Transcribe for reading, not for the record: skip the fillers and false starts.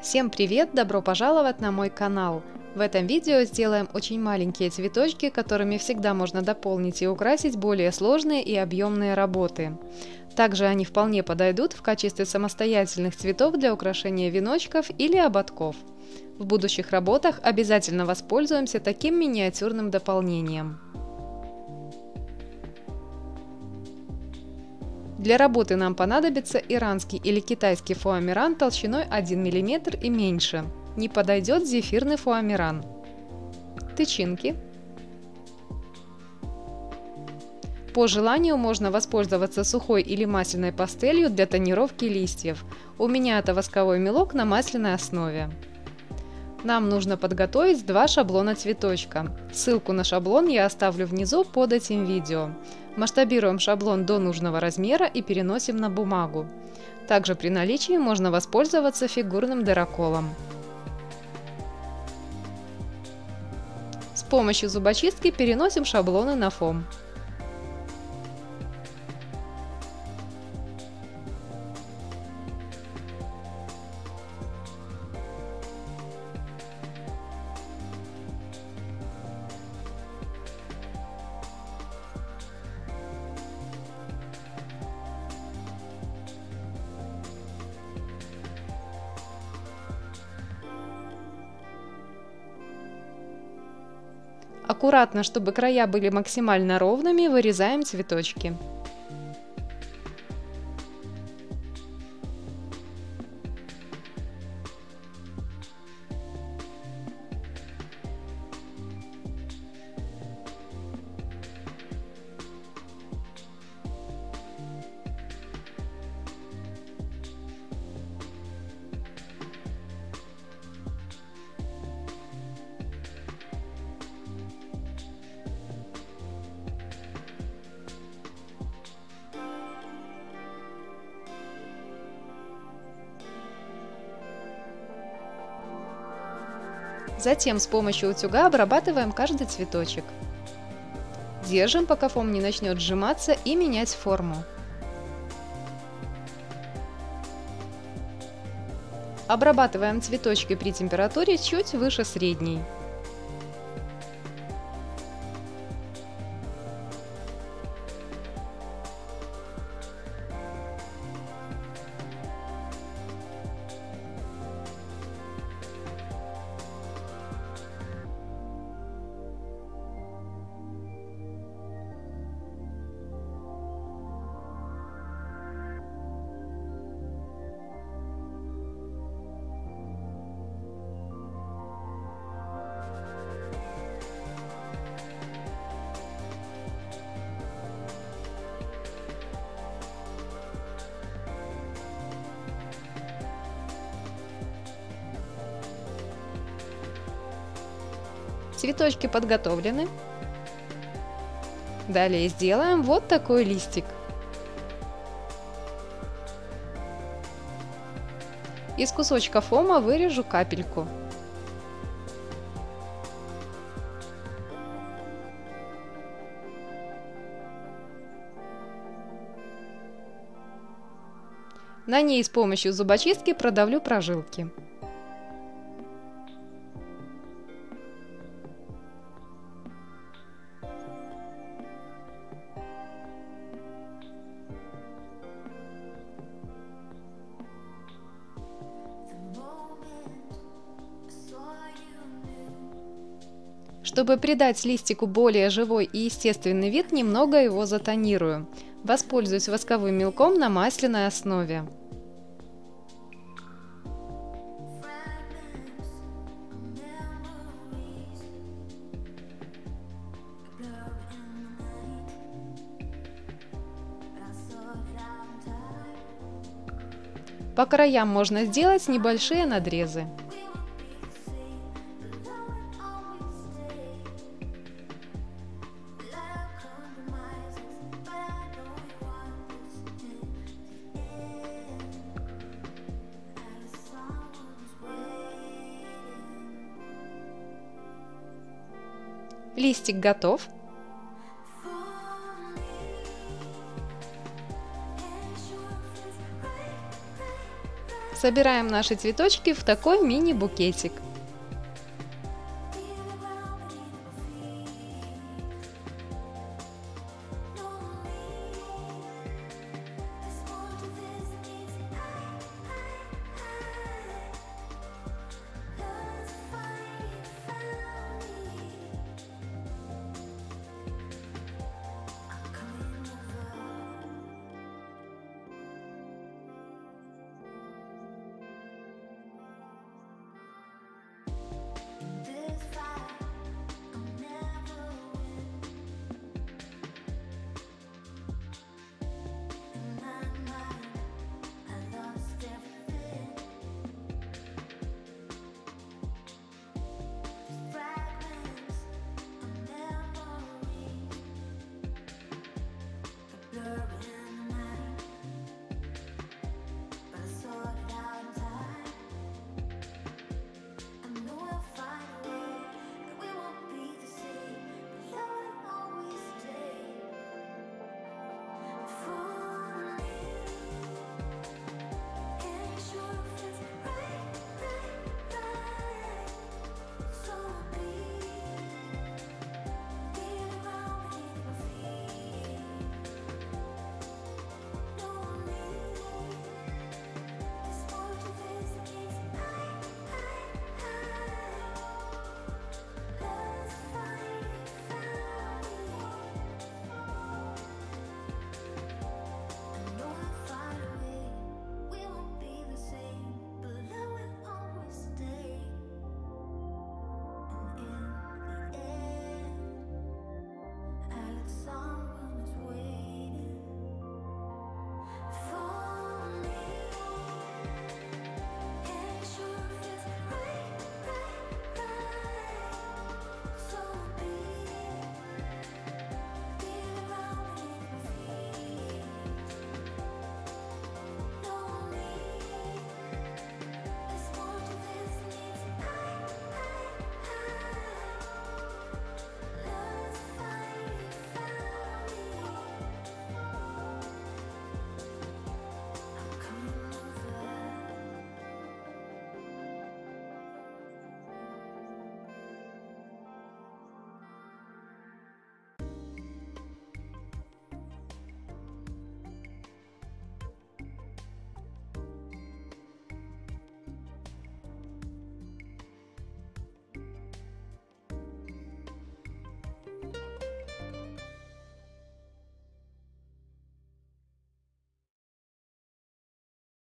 Всем привет! Добро пожаловать на мой канал! В этом видео сделаем очень маленькие цветочки, которыми всегда можно дополнить и украсить более сложные и объемные работы. Также они вполне подойдут в качестве самостоятельных цветов для украшения веночков или ободков. В будущих работах обязательно воспользуемся таким миниатюрным дополнением. Для работы нам понадобится иранский или китайский фоамиран толщиной 1 мм и меньше. Не подойдет зефирный фоамиран. Тычинки. По желанию можно воспользоваться сухой или масляной пастелью для тонировки листьев. У меня это восковой мелок на масляной основе. Нам нужно подготовить 2 шаблона цветочка. Ссылку на шаблон я оставлю внизу под этим видео. Масштабируем шаблон до нужного размера и переносим на бумагу. Также при наличии можно воспользоваться фигурным дыроколом. С помощью зубочистки переносим шаблоны на фом. Аккуратно, чтобы края были максимально ровными, вырезаем цветочки. Затем с помощью утюга обрабатываем каждый цветочек. Держим, пока фом не начнет сжиматься и менять форму. Обрабатываем цветочки при температуре чуть выше средней. Цветочки подготовлены. Далее сделаем вот такой листик. Из кусочка фома вырежу капельку. На ней с помощью зубочистки продавлю прожилки. Чтобы придать листику более живой и естественный вид, немного его затонирую. Воспользуюсь восковым мелком на масляной основе. По краям можно сделать небольшие надрезы. Листик готов. Собираем наши цветочки в такой мини-букетик.